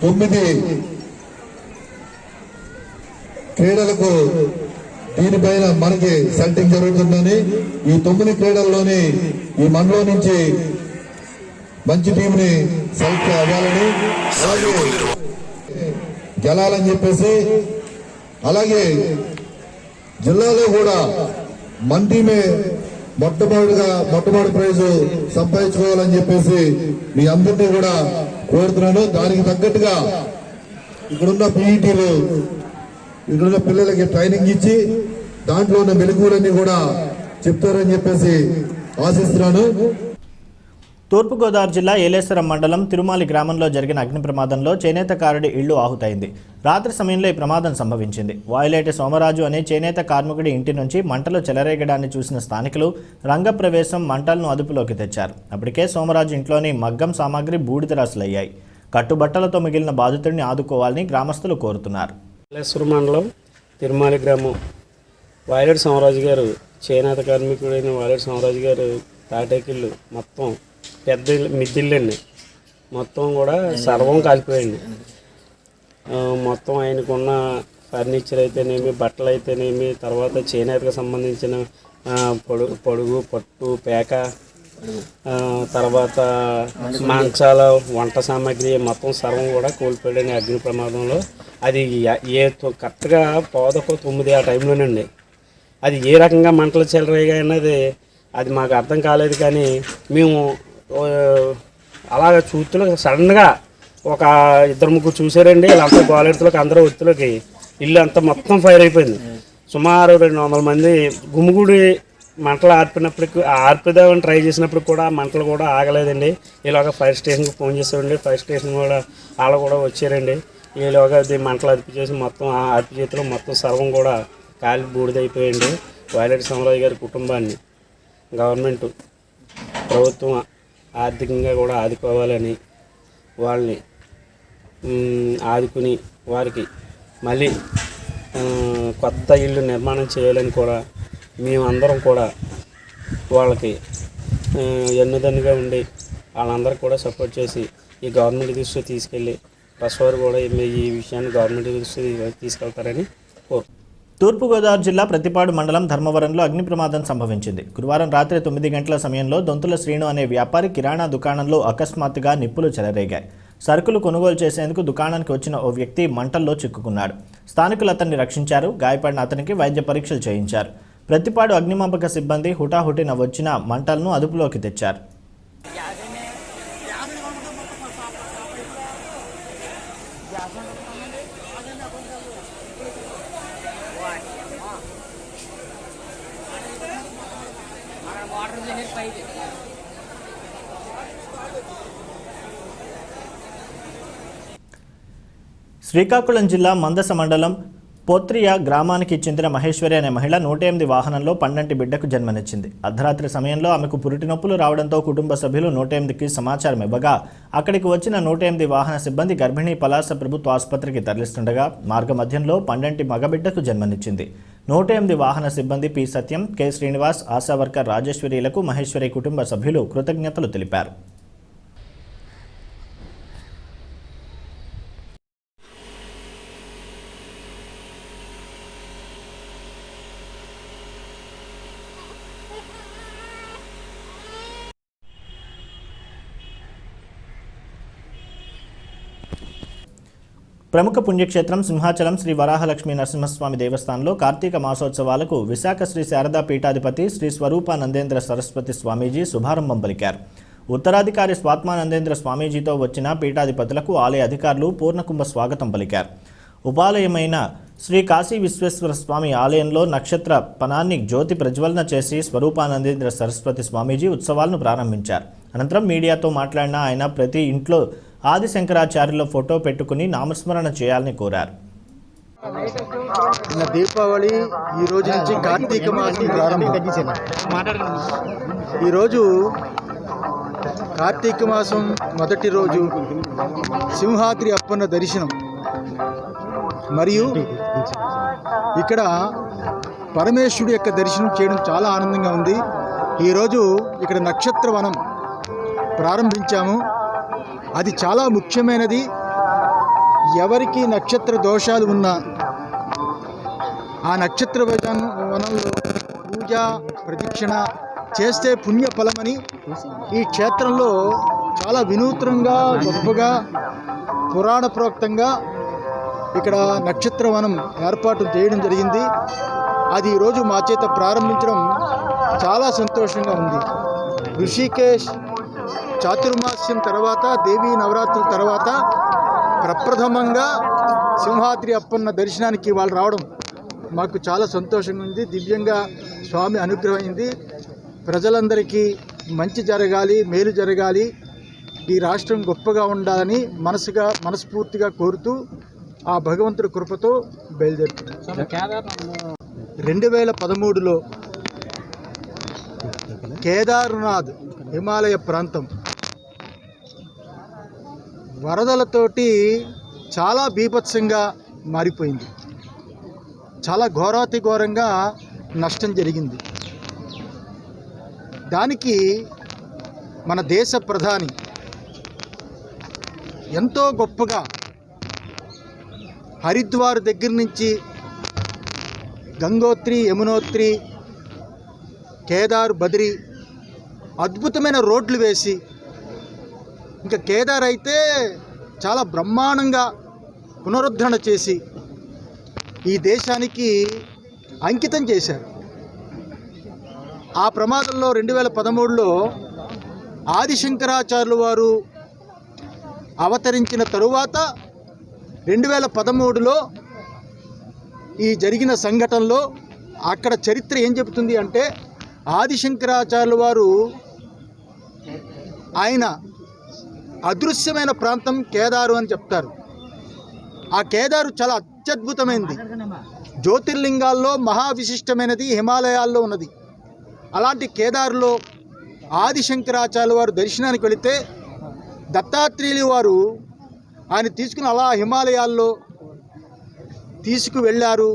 9 క్రీడలకు దీనిపైన మనకి సెలెక్టింగ్ జరుగుతుందని, ఈ 9 క్రీడల్లోని ఈ మండలం నుంచి మంచి టీంని సెలెక్ట్ అవ్వాలని, అలాగే గెలాలని చెప్పేసి, అలాగే జిల్లాలో కూడా మన టీమే మొట్టమొదటి ప్రైజు సంపాదించుకోవాలని చెప్పేసి మీ అందరినీ కూడా కోరుతున్నాను. దానికి తగ్గట్టుగా ఇక్కడున్న పీఈటీలు, ఇక్కడున్న పిల్లలకి ట్రైనింగ్ ఇచ్చి దాంట్లో ఉన్న మెలకువలన్నీ కూడా చెప్తారని చెప్పేసి ఆశిస్తున్నాను. తూర్పుగోదావరి జిల్లా ఏలేశ్వరం మండలం తిరుమాలి గ్రామంలో జరిగిన అగ్ని ప్రమాదంలో చేనేతకారుడి ఇళ్లు ఆహుతైంది. రాత్రి సమయంలో ఈ ప్రమాదం సంభవించింది. వాయులేటి సోమరాజు అనే చేనేత కార్మికుడి ఇంటి నుంచి మంటలు చెలరేగడాన్ని చూసిన స్థానికులు రంగప్రవేశం మంటలను అదుపులోకి తెచ్చారు. అప్పటికే సోమరాజు ఇంట్లోని మగ్గం సామాగ్రి బూడిదరాసులయ్యాయి. కట్టుబట్టలతో మిగిలిన బాధితుడిని ఆదుకోవాలని గ్రామస్తులు కోరుతున్నారు. ఏలేశ్వరం మండలం తిరుమాలి గ్రామం వాయులేటి సోమరాజు గారు, చేనేత కార్మికుడైన వాయులేటి సోమరాజు గారు తాటేకిళ్ళు మొత్తం పెద్ద మిద్దిళ్ళండి, మొత్తం కూడా సర్వం కాలిపోయింది. మొత్తం ఆయనకున్న ఫర్నిచర్ అయితేనేమి, బట్టలు అయితేనేమి, తర్వాత చేనేతకు సంబంధించిన పొడుగు, పట్టు, పేక, తర్వాత మాంసాల వంట సామాగ్రి మొత్తం సర్వం కూడా కోల్పోయాడండి అగ్ని ప్రమాదంలో. అది కరెక్ట్గా 9 ఆ టైంలోనండి. అది ఏ రకంగా మంటలు చెలరేగా అన్నది అది మాకు అర్థం కాలేదు. కానీ మేము అలాగ చూస్తులో సడన్గా ఒక 2-3 చూసారండి. వీళ్ళంతా గోలెడుతులోకి అందరూ ఒత్తులోకి ఇల్లు అంతా మొత్తం ఫైర్ అయిపోయింది. సుమారు 200 మంది గుమిగూడి మంటలు ఆర్పిదామని ట్రై చేసినప్పుడు కూడా మంటలు కూడా ఆగలేదండి. ఈలోగా ఫైర్ స్టేషన్కి ఫోన్ చేసామండి. ఫైర్ స్టేషన్ కూడా వాళ్ళు కూడా వచ్చారండి. ఈలోగా అది మంటలు అదుపు చేసి మొత్తం అదుపు చేతిలో మొత్తం సర్వం కూడా కాలి బూడిదైపోయింది. వాయులేటి సోమరాజు గారి కుటుంబాన్ని గవర్నమెంట్, ప్రభుత్వం ఆర్థికంగా కూడా ఆదుకోవాలని, వాళ్ళని ఆదుకుని వారికి మళ్ళీ కొత్త ఇల్లు నిర్మాణం చేయాలని కూడా మేమందరం కూడా వాళ్ళకి ఎన్నుదన్నుగా ఉండి వాళ్ళందరికీ కూడా సపోర్ట్ చేసి ఈ గవర్నమెంట్ దృష్టికి తీసుకెళ్ళి ప్రెస్ వారు కూడా ఈ విషయాన్ని గవర్నమెంట్ దృష్టికి తీసుకెళ్తారని కోరుతున్నాను. తూర్పుగోదావరి జిల్లా ప్రతిపాడు మండలం ధర్మవరంలో అగ్ని ప్రమాదం సంభవించింది. గురువారం రాత్రి 9 గంటల సమయంలో దొంతుల శ్రీను అనే వ్యాపారి కిరాణా దుకాణంలో అకస్మాత్తుగా నిప్పులు చెలరేగాయి. సరుకులు కొనుగోలు చేసేందుకు దుకాణానికి వచ్చిన ఓ వ్యక్తి మంటల్లో చిక్కుకున్నాడు. స్థానికులు అతన్ని రక్షించారు. గాయపడిన అతనికి వైద్య పరీక్షలు చేయించారు. ప్రతిపాడు అగ్నిమాపక సిబ్బంది హుటాహుటిన వచ్చిన మంటలను అదుపులోకి తెచ్చారు. శ్రీకాకుళం జిల్లా మందస మండలం పోత్రియ గ్రామానికి చెందిన మహేశ్వరి అనే మహిళ 108 వాహనంలో పండంటి బిడ్డకు జన్మనిచ్చింది. అర్ధరాత్రి సమయంలో ఆమెకు పురిటి నొప్పులు రావడంతో కుటుంబ సభ్యులు 108కి సమాచారం ఇవ్వగా అక్కడికి వచ్చిన 108 వాహన సిబ్బంది గర్భిణీ పలాస ప్రభుత్వ ఆసుపత్రికి తరలిస్తుండగా మార్గ మధ్యంలో పండంటి మగబిడ్డకు జన్మనిచ్చింది. 108 వాహన సిబ్బంది పి సత్యం, కె శ్రీనివాస్, ఆశా వర్కర్ రాజేశ్వరిలకు మహేశ్వరి కుటుంబ సభ్యులు కృతజ్ఞతలు తెలిపారు. ప్రముఖ పుణ్యక్షేత్రం సింహాచలం శ్రీ వరాహలక్ష్మీ నరసింహస్వామి దేవస్థానంలో కార్తీక మాసోత్సవాలకు విశాఖ శ్రీ శారదా పీఠాధిపతి శ్రీ స్వరూపానందేంద్ర సరస్వతి స్వామీజీ శుభారంభం పలికారు. ఉత్తరాధికారి స్వాత్మానందేంద్ర స్వామీజీతో వచ్చిన పీఠాధిపతులకు ఆలయ అధికారులు పూర్ణకుంభ స్వాగతం పలికారు. ఉపాలయమైన శ్రీ కాశీ విశ్వేశ్వర స్వామి ఆలయంలో నక్షత్ర పనాన్ని జ్యోతి ప్రజ్వలన చేసి స్వరూపానందేంద్ర సరస్వతి స్వామీజీ ఉత్సవాలను ప్రారంభించారు. అనంతరం మీడియాతో మాట్లాడిన ఆయన ప్రతి ఇంట్లో ఆది శంకరాచార్యుల ఫోటో పెట్టుకుని నామస్మరణ చేయాలని కోరారు. దీపావళి ఈ రోజు నుంచి కార్తీక మాసం ప్రారంభం. ఈరోజు కార్తీక మాసం మొదటి రోజు సింహాద్రి అప్పన్న దర్శనం మరియు ఇక్కడ పరమేశ్వరుడు యొక్క దర్శనం చేయడం చాలా ఆనందంగా ఉంది. ఈరోజు ఇక్కడ నక్షత్రవనం ప్రారంభించాము. అది చాలా ముఖ్యమైనది. ఎవరికి నక్షత్ర దోషాలు ఉన్నా ఆ నక్షత్ర వనంలో పూజ ప్రదక్షిణ చేస్తే పుణ్య ఫలమని ఈ క్షేత్రంలో చాలా వినూత్నంగా గొప్పగా పురాణ ప్రోక్తంగా ఇక్కడ నక్షత్రవనం ఏర్పాటు చేయడం జరిగింది. అది ఈరోజు మా చేత ప్రారంభించడం చాలా సంతోషంగా ఉంది. ఋషికేశ్ చాతుర్మాస్యం తర్వాత దేవీ నవరాత్రుల తర్వాత ప్రప్రథమంగా సింహాద్రి అప్పన్న దర్శనానికి వాళ్ళు రావడం మాకు చాలా సంతోషంగా ఉంది. దివ్యంగా స్వామి అనుగ్రహమైంది. ప్రజలందరికీ మంచి జరగాలి, మేలు జరగాలి, ఈ రాష్ట్రం గొప్పగా ఉండాలని మనస్ఫూర్తిగా కోరుతూ ఆ భగవంతుడి కృపతో బయలుదేరుతున్నాం. 2013లో కేదార్నాథ్ హిమాలయ ప్రాంతం వరదలతోటి చాలా బీభత్సంగా మారిపోయింది. చాలా ఘోరాతి ఘోరంగా నష్టం జరిగింది. దానికి మన దేశ ప్రధాని ఎంతో గొప్పగా హరిద్వార్ దగ్గర నుంచి గంగోత్రి, యమునోత్రి, కేదార్, బద్రి అద్భుతమైన రోడ్లు వేసి, ఇంకా కేదార్ అయితే చాలా బ్రహ్మాండంగా పునరుద్ధరణ చేసి ఈ దేశానికి అంకితం చేశారు. ఆ ప్రమాదంలో 2013లో ఆదిశంకరాచార్యులు వారు అవతరించిన తరువాత 2013లో ఈ జరిగిన సంఘటనలో అక్కడ చరిత్ర ఏం చెబుతుంది అంటే, ఆదిశంకరాచార్యులు వారు ఆయన అదృశ్యమైన ప్రాంతం కేదారు అని చెప్తారు. ఆ కేదారు చాలా అత్యద్భుతమైనది. జ్యోతిర్లింగాల్లో మహావిశిష్టమైనది హిమాలయాల్లో ఉన్నది. అలాంటి కేదారులో ఆదిశంకరాచార్యులు వారు దర్శనానికి వెళితే దత్తాత్రేయులు వారు ఆయన తీసుకుని అలా హిమాలయాల్లో తీసుకువెళ్ళారు.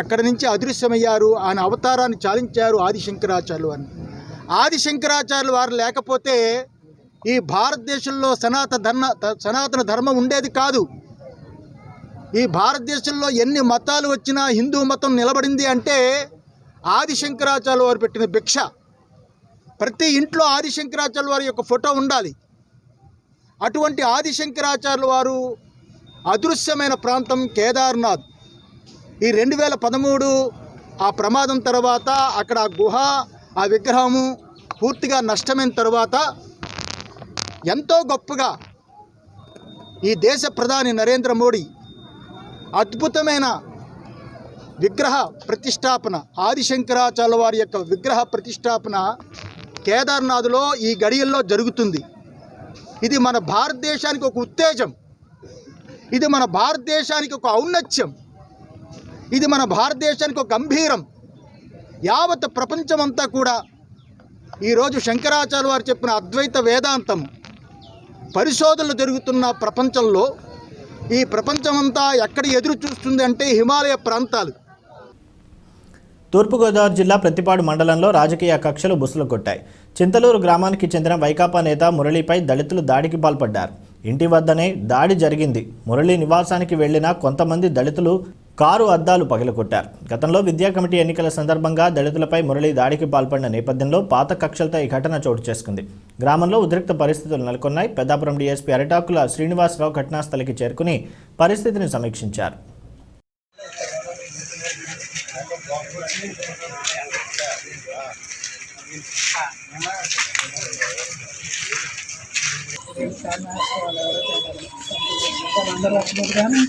అక్కడి నుంచి అదృశ్యమయ్యారు. ఆయన అవతారాన్ని చాలించారు ఆదిశంకరాచార్యులు వారిని. ఆదిశంకరాచార్యులు వారు లేకపోతే ఈ భారతదేశంలో సనాతన ధర్మం ఉండేది కాదు. ఈ భారతదేశంలో ఎన్ని మతాలు వచ్చినా హిందూ మతం నిలబడింది అంటే ఆదిశంకరాచార్యులు వారు పెట్టిన భిక్ష. ప్రతి ఇంట్లో ఆదిశంకరాచార్యులు వారి యొక్క ఫోటో ఉండాలి. అటువంటి ఆదిశంకరాచార్యులు వారు అదృశ్యమైన ప్రాంతం కేదార్నాథ్. ఈ 2013 ఆ ప్రమాదం తర్వాత అక్కడ ఆ గుహ, ఆ విగ్రహము పూర్తిగా నష్టమైన తర్వాత ఎంతో గొప్పగా ఈ దేశ ప్రధాని నరేంద్ర మోడీ అద్భుతమైన విగ్రహ ప్రతిష్టాపన, ఆదిశంకరాచార్యుల వారి యొక్క విగ్రహ ప్రతిష్టాపన కేదార్నాథ్లో ఈ గడియల్లో జరుగుతుంది. ఇది మన భారతదేశానికి ఒక ఉత్తేజం. ఇది మన భారతదేశానికి ఒక ఔన్నత్యం. ఇది మన భారతదేశానికి ఒక గంభీరం. యావత్ ప్రపంచమంతా కూడా ఈరోజు శంకరాచార్య వారు చెప్పిన అద్వైత వేదాంతం పరిశోధనలు జరుగుతున్న ప్రపంచంలో ఈ ప్రపంచమంతా ఎక్కడ ఎదురు చూస్తుంది అంటే హిమాలయ ప్రాంతాలు. తూర్పుగోదావరి జిల్లా ప్రతిపాడు మండలంలో రాజకీయ కక్షలు బుసలు కొట్టాయి. చింతలూరు గ్రామానికి చెందిన వైకాపా నేత మురళిపై దళితులు దాడికి పాల్పడ్డారు. ఇంటి వద్దనే దాడి జరిగింది. మురళి నివాసానికి వెళ్లిన కొంతమంది దళితులు కారు అద్దాలు పగిలకొట్టారు. గతంలో విద్యా కమిటీ ఎన్నికల సందర్భంగా దళితులపై మురళి దాడికి పాల్పడిన నేపథ్యంలో పాత కక్షలతో ఈ ఘటన చోటు చేసుకుంది. గ్రామంలో ఉద్రిక్త పరిస్థితులు నెలకొన్నాయి. పెద్దాపురం డీఎస్పీ అరిటాకుల శ్రీనివాసరావు ఘటనాస్థలికి చేరుకుని పరిస్థితిని సమీక్షించారు.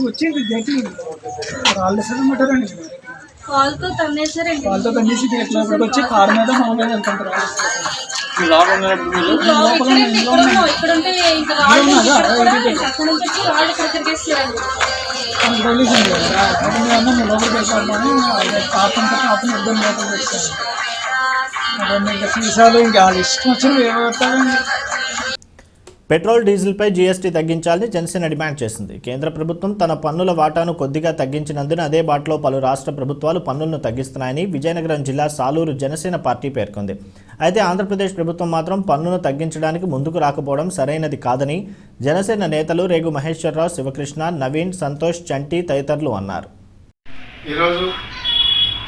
వచ్చింది గట్టి రాళ్ళు సగమంటారండి, వాళ్ళతో తన్నేసి వచ్చి కారు మీద మామూలుగా వెళ్తుంటారు. సీసాలు ఇంకా ఇష్టం వచ్చినవి ఏమవుతారండి. పెట్రోల్ డీజిల్పై జీఎస్టీ తగ్గించాలని జనసేన డిమాండ్ చేసింది. కేంద్ర ప్రభుత్వం తన పన్నుల వాటాను కొద్దిగా తగ్గించినందున అదే బాటలో పలు రాష్ట్ర ప్రభుత్వాలు పన్నులను తగ్గిస్తున్నాయని విజయనగరం జిల్లా సాలూరు జనసేన పార్టీ పేర్కొంది. అయితే ఆంధ్రప్రదేశ్ ప్రభుత్వం మాత్రం పన్నును తగ్గించడానికి ముందుకు రాకపోవడం సరైనది కాదని జనసేన నేతలు రేగు మహేశ్వరరావు, శివకృష్ణ, నవీన్, సంతోష్, చంటి తదితరులు అన్నారు. ఈరోజు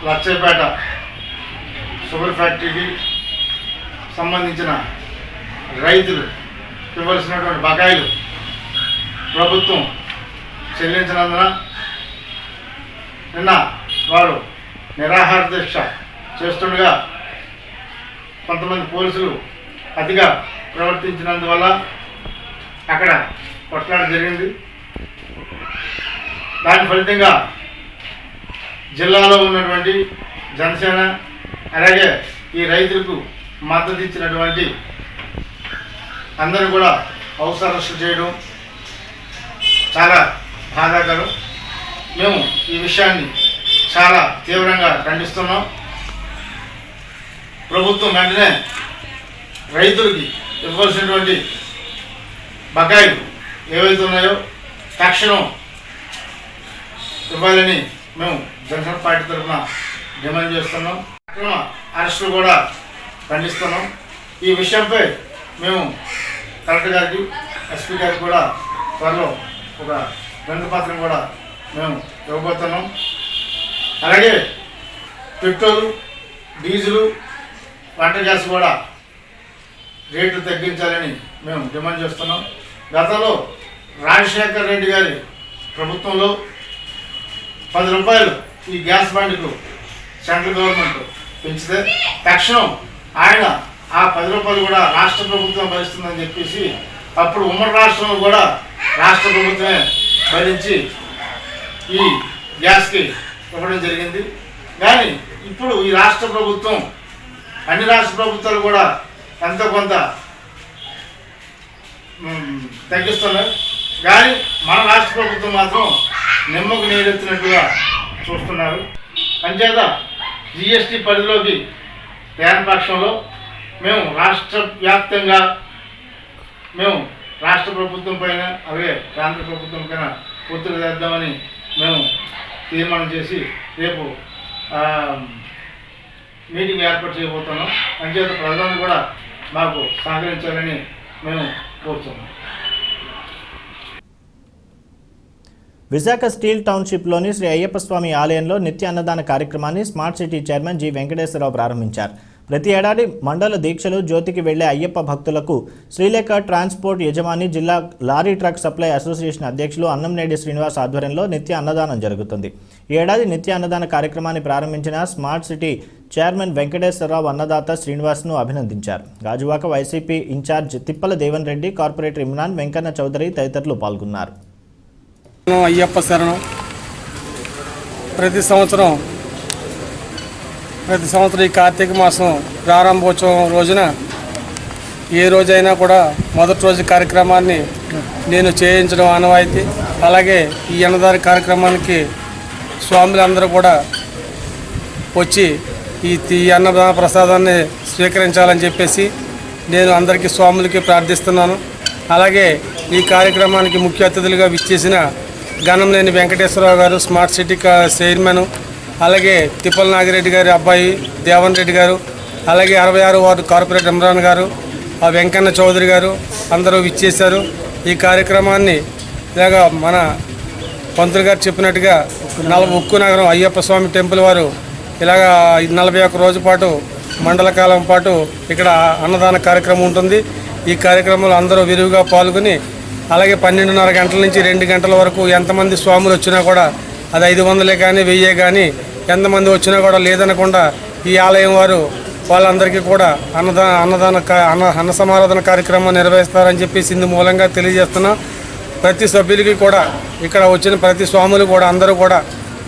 లక్షపేట షుగర్ ఫ్యాక్టరీకి సంబంధించిన రైతులు ఇవ్వాల్సినటువంటి బకాయిలు ప్రభుత్వం చెల్లించినందున నిన్న వారు నిరాహార దీక్ష చేస్తుండగా కొంతమంది పోలీసులు అతిగా ప్రవర్తించినందువల్ల అక్కడ కొట్లాట జరిగింది. దాని ఫలితంగా జిల్లాలో ఉన్నటువంటి జనసేన అలాగే ఈ రైతులకు మద్దతు ఇచ్చినటువంటి అందరూ కూడా హౌస్ అరెస్ట్ చేయడం చాలా బాధాకరం. మేము ఈ విషయాన్ని చాలా తీవ్రంగా ఖండిస్తున్నాం. ప్రభుత్వం వెంటనే రైతులకి ఇవ్వాల్సినటువంటి బకాయిలు ఏవైతే ఉన్నాయో తక్షణం ఇవ్వాలని మేము జనసేన పార్టీ తరఫున డిమాండ్ చేస్తున్నాం. అక్రమ అరెస్టులు కూడా ఖండిస్తున్నాం. ఈ విషయంపై మేము కలెక్టర్ గారికి, ఎస్పీ గారికి కూడా త్వరలో ఒక వినతిపత్రం కూడా మేము ఇవ్వబోతున్నాం. అలాగే పెట్రోలు, డీజిలు, వంట గ్యాస్ కూడా రేట్లు తగ్గించాలని మేము డిమాండ్ చేస్తున్నాం. గతంలో రాజశేఖర్ రెడ్డి గారి ప్రభుత్వంలో 10 రూపాయలు ఈ గ్యాస్ బండ్కు సెంట్రల్ గవర్నమెంట్ పెంచితే తక్షణం ఆయన ఆ 10 రూపాయలు కూడా రాష్ట్ర ప్రభుత్వం భరిస్తుందని చెప్పేసి అప్పుడు ఉమ్మడి రాష్ట్రంలో కూడా రాష్ట్ర ప్రభుత్వమే భరించి ఈ గ్యాస్కి ఇవ్వడం జరిగింది. కానీ ఇప్పుడు ఈ రాష్ట్ర ప్రభుత్వం అన్ని రాష్ట్ర ప్రభుత్వాలు కూడా ఎంతో కొంత తగ్గిస్తున్నాయి. కానీ మన రాష్ట్ర ప్రభుత్వం మాత్రం నిమ్మకు నీరెత్తినట్టుగా చూస్తున్నారు. అంచేత జిఎస్టీ పరిధిలోకి తేని పక్షంలో మేము రాష్ట్ర వ్యాప్తంగా మేము రాష్ట్ర ప్రభుత్వం పైన అలాగే కేంద్ర ప్రభుత్వం పైన ఒత్తిడి చేద్దామని మేము తీర్మానం చేసి రేపు మీటింగ్ ఏర్పాటు చేయబోతున్నాం. అంచేత ప్రజలను కూడా మాకు సహకరించాలని మేము కోరుతున్నాం. విశాఖ స్టీల్ టౌన్షిప్లోని శ్రీ అయ్యప్ప స్వామి ఆలయంలో నిత్య అన్నదాన కార్యక్రమాన్ని smart city chairman G Venkateswararao ప్రారంభించారు. ప్రతి ఏడాది మండల దీక్షలు జ్యోతికి వెళ్లే అయ్యప్ప భక్తులకు శ్రీలేఖ ట్రాన్స్పోర్ట్ యజమాని జిల్లా లారీ ట్రక్ సప్లై అసోసియేషన్ అధ్యక్షులు అన్నంనేడి శ్రీనివాస్ ఆధ్వర్యంలో నిత్య అన్నదానం జరుగుతుంది. ఈ ఏడాది నిత్య అన్నదాన కార్యక్రమాన్ని ప్రారంభించిన స్మార్ట్ సిటీ చైర్మన్ వెంకటేశ్వరరావు అన్నదాత శ్రీనివాస్ను అభినందించారు. గాజువాక వైసీపీ ఇన్ఛార్జ్ తిప్పల దేవన్ రెడ్డి, కార్పొరేటర్ ఇమ్రాన్, వెంకన్న చౌదరి తదితరులు పాల్గొన్నారు. అయ్యప్ప శరణం. ప్రతి సంవత్సరం ఈ కార్తీక మాసం ప్రారంభోత్సవం రోజున ఏ రోజైనా కూడా మొదటి రోజు కార్యక్రమాన్ని నేను చేయించడం ఆనవాయితీ. అలాగే ఈ అన్నదాన కార్యక్రమానికి స్వాములందరూ కూడా వచ్చి ఈ అన్నదాన ప్రసాదాన్ని స్వీకరించాలని చెప్పేసి నేను అందరికీ స్వాములకి ప్రార్థిస్తున్నాను. అలాగే ఈ కార్యక్రమానికి ముఖ్య అతిథులుగా విచ్చేసిన గణంనేని వెంకటేశ్వరరావు గారు, స్మార్ట్ సిటీ చైర్మన్, అలాగే తిప్పల నాగిరెడ్డి గారి అబ్బాయి దేవన్ రెడ్డి గారు, అలాగే 66వ వార్డు కార్పొరేటర్ ఇమ్రాన్ గారు, వెంకన్న చౌదరి గారు అందరూ విచ్చేశారు. ఈ కార్యక్రమాన్ని ఇలాగా మన పంతులు గారు చెప్పినట్టుగా ఉక్కు నగరం అయ్యప్ప స్వామి టెంపుల్ వారు ఇలాగా 41 రోజు పాటు మండల కాలం పాటు ఇక్కడ అన్నదాన కార్యక్రమం ఉంటుంది. ఈ కార్యక్రమంలో అందరూ విరివిగా పాల్గొని అలాగే 12:30 గంటల నుంచి 2 గంటల వరకు ఎంతమంది స్వాములు వచ్చినా కూడా అది 500 కానీ 1000 కానీ ఎంతమంది వచ్చినా కూడా లేదనకుండా ఈ ఆలయం వారు వాళ్ళందరికీ కూడా అన్న సమారాధన కార్యక్రమం నిర్వహిస్తారని చెప్పేసి ఇందు మూలంగా తెలియజేస్తున్నాం. ప్రతి సభ్యులకి కూడా ఇక్కడ వచ్చిన ప్రతి స్వాములు కూడా అందరూ కూడా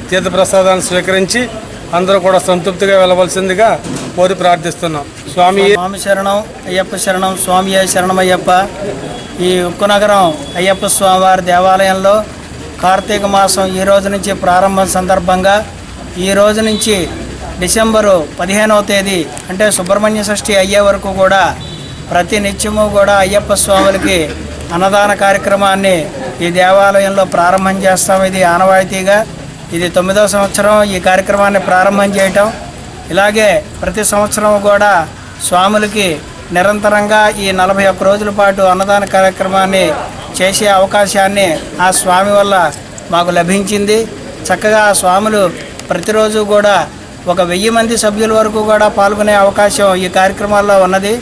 తీర్థప్రసాదాన్ని స్వీకరించి అందరూ కూడా సంతృప్తిగా వెళ్ళవలసిందిగా కోరి ప్రార్థిస్తున్నాం. స్వామి శరణం అయ్యప్ప శరణం, స్వామి శరణమయ్యప్ప. ఈ ఉక్కునగరం అయ్యప్ప స్వామివారి దేవాలయంలో కార్తీక మాసం ఈ రోజు నుంచి ప్రారంభం సందర్భంగా ఈ రోజు నుంచి డిసెంబరు 15వ తేదీ అంటే సుబ్రహ్మణ్య షష్ఠి అయ్యే వరకు కూడా ప్రతి నిత్యము కూడా అయ్యప్ప స్వాములకి అన్నదాన కార్యక్రమాన్ని ఈ దేవాలయంలో ప్రారంభం చేస్తాం. ఇది ఆనవాయితీగా ఇది 9వ సంవత్సరం ఈ కార్యక్రమాన్ని ప్రారంభం చేయటం. ఇలాగే ప్రతి సంవత్సరం కూడా స్వాములకి నిరంతరంగా ఈ 41 రోజుల పాటు అన్నదాన కార్యక్రమాన్ని చేసే అవకాశాన్ని ఆ స్వామి వల్ల మాకు లభించింది. చక్కగా ఆ స్వాములు ప్రతిరోజు కూడా 1000 మంది సభ్యుల వరకు కూడా పాల్గొనే అవకాశం ఈ కార్యక్రమాల్లో ఉన్నది.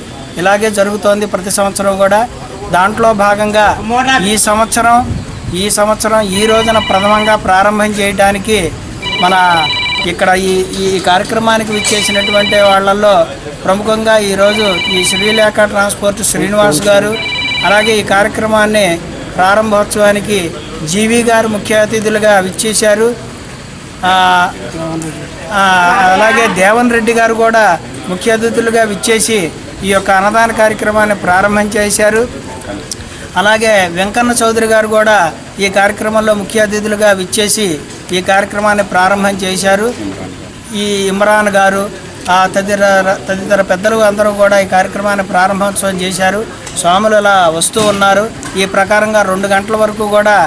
ఇలాగే జరుగుతోంది ప్రతి సంవత్సరం కూడా. దాంట్లో భాగంగా ఈ సంవత్సరం ఈ రోజున ప్రథమంగా ప్రారంభం చేయడానికి మన ఇక్కడ ఈ కార్యక్రమానికి విచ్చేసినటువంటి వాళ్ళల్లో ప్రముఖంగా ఈరోజు ఈ శ్రీలేఖ ట్రాన్స్పోర్ట్ శ్రీనివాస్ గారు, అలాగే ఈ కార్యక్రమాన్ని ప్రారంభోత్సవానికి జీవి గారు ముఖ్య అతిథులుగా విచ్చేశారు. అలాగే దేవన్ రెడ్డి గారు కూడా ముఖ్య అతిథులుగా విచ్చేసి ఈ యొక్క అన్నదాన కార్యక్రమాన్ని ప్రారంభం చేశారు. అలాగే వెంకన్న చౌదరి గారు కూడా ఈ కార్యక్రమంలో ముఖ్య అతిథులుగా విచ్చేసి ఈ కార్యక్రమాన్ని ప్రారంభం చేశారు. ఈ ఇమ్రాన్ గారు తదితర పెద్దలు అందరూ కూడా ఈ కార్యక్రమాన్ని ప్రారంభోత్సవం చేశారు. స్వాములు అలా వస్తూ ఉన్నారు. ఈ ప్రకారంగా 2 గంటల వరకు కూడా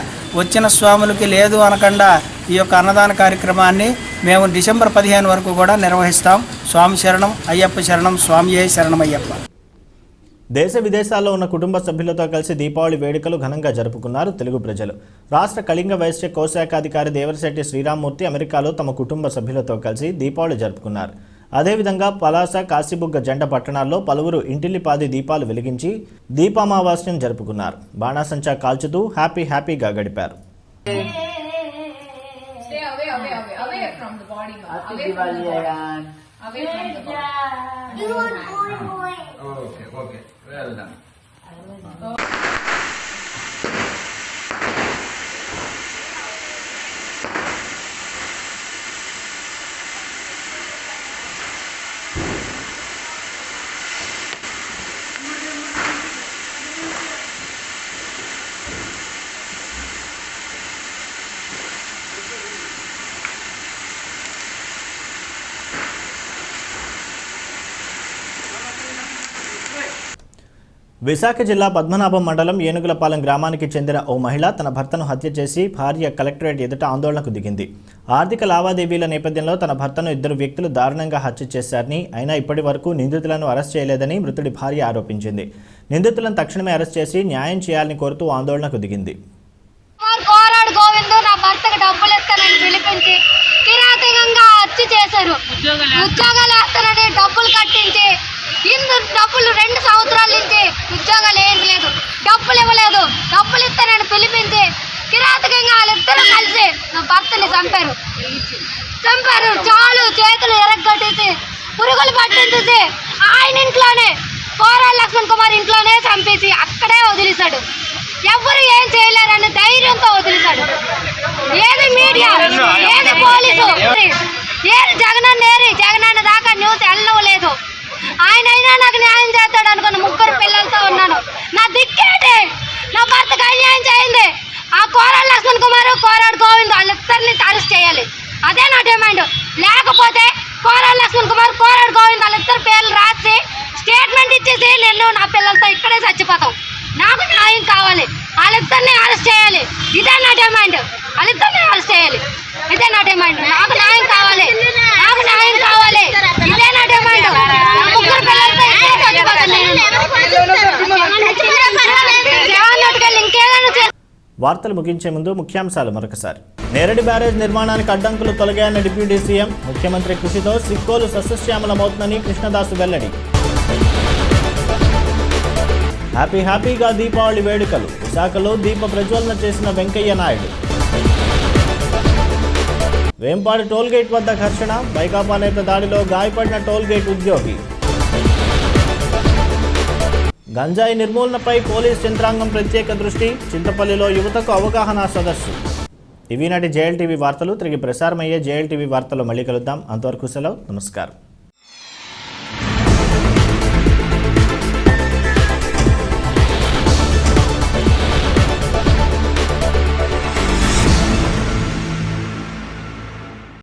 వచ్చిన స్వాములకి లేదు అనకుండా ఈ యొక్క అన్నదాన కార్యక్రమాన్ని మేము డిసెంబర్ 15 వరకు కూడా నిర్వహిస్తాం. స్వామి శరణం అయ్యప్ప శరణం, స్వామియే శరణమయ్యప్ప. దేశ విదేశాల్లో ఉన్న కుటుంబ సభ్యులతో కలిసి దీపావళి వేడుకలు ఘనంగా జరుపుకున్నారు తెలుగు ప్రజలు. రాష్ట్ర కళింగ వైశ్య కోశాఖాధికారి దేవరశెట్టి శ్రీరామ్మూర్తి అమెరికాలో తమ కుటుంబ సభ్యులతో కలిసి దీపావళి జరుపుకున్నారు. అదేవిధంగా పలాస, కాశీబుగ్గ జంట పట్టణాల్లో పలువురు ఇంటిల్లిపాది దీపాలు వెలిగించి దీపామావాస్యం జరుపుకున్నారు. బాణాసంచా కాల్చుతూ హ్యాపీగా గడిపారు. విశాఖ జిల్లా పద్మనాభం మండలం ఏనుగులపాలెం గ్రామానికి చెందిన ఓ మహిళ తన భర్తను హత్య చేసి భార్య కలెక్టరేట్ ఎదుట ఆందోళనకు దిగింది. ఆర్థిక లావాదేవీల నేపథ్యంలో తన భర్తను 2 వ్యక్తులు దారుణంగా హత్య చేశారని, అయినా ఇప్పటి వరకు నిందితులను అరెస్ట్ చేయలేదని మృతుడి భార్య ఆరోపించింది. నిందితులను తక్షణమే అరెస్ట్ చేసి న్యాయం చేయాలని కోరుతూ ఆందోళనకు దిగింది. ఉద్యోగాలు వేస్తానని డబ్బులు కట్టించి డబ్బులు 2 సంవత్సరాల నుంచి ఉద్యోగాలు ఏం లేదు, డబ్బులు ఇవ్వలేదు. డబ్బులు ఇస్తానని పిలిపించి కిరాతకంగా వాళ్ళిద్దరూ కలిసి నా భర్తని చంపారు. చాలు చేతులు ఎరగొట్టేసి పురుగులు పట్టించేసి ఆయన ఇంట్లోనే కోరాళ్ళ లక్ష్మణ్ కుమార్ ఇంట్లోనే చంపేసి అక్కడే వదిలేశాడు. ఎవరు ఏం చేయలేరని ధైర్యంతో వదిలేశాడు. ఏది మీడియా, ఏది పోలీసు, ఏది జగనన్న దాకా న్యూస్ వెళ్ళలేదు. ఆయనైనా నాకు న్యాయం చేస్తాడు అనుకున్న 3 పిల్లలతో ఉన్నాను. నా దిక్కేంటి? నా భర్తకు అన్యాయం చేయింది. ఆ కోరాడు లక్ష్మణ్ కుమార్, కోరాడు గోవింద్ వాళ్ళిద్దరిని అరెస్ట్ చేయాలి. అదే నా డిమాండ్. లేకపోతే కోరాడు లక్ష్మణ్ కుమార్, కోరాడు గోవింద్ వాళ్ళిద్దరు పేర్లు రాసి స్టేట్మెంట్ ఇచ్చేసి నేను నా పిల్లలతో ఇక్కడే చచ్చిపోతాం. నాకు న్యాయం కావాలి. వాళ్ళిద్దరిని అరెస్ట్ చేయాలి. ఇదే నా డిమాండ్. వాళ్ళిద్దరిని అరెస్ట్ చేయాలి. ఇదే నా డిమాండ్. నాకు న్యాయం కావాలి. నాకు న్యాయం కావాలి. ఇదే నా డిమాండ్. ముగ్గురు పిల్లలతో ఇక్కడే చచ్చిపోతాను. ఇంకేదైనా వార్తలు ముగించే ముందు ముఖ్యాంశాలు మరొకసారి. నేరడి బ్యారేజ్ నిర్మాణానికి అడ్డంకులు తొలగాయన్న డిప్యూటీ సీఎం. ముఖ్యమంత్రి కృషితో సిక్కోలు సస్యశ్యామలమవుతుందని కృష్ణదాసు వెల్లడి. హ్యాపీగా దీపావళి వేడుకలు. విశాఖలో దీప ప్రజ్వలన చేసిన వెంకయ్య నాయుడు. వేంపాడు టోల్గేట్ వద్ద ఘర్షణ. వైకాపా నేత దాడిలో గాయపడిన టోల్గేట్ ఉద్యోగి. గంజాయి నిర్మూలనపై పోలీస్ యంత్రాంగం ప్రత్యేక దృష్టి. చింతపల్లిలో యువతకు అవగాహన సదస్సు. ఇవి నాటి JLTV వార్తలు. తిరిగి ప్రసారమయ్యే JLTV వార్తలు మళ్ళీ కలుద్దాం. అంతవరకు సెలవు. నమస్కారం.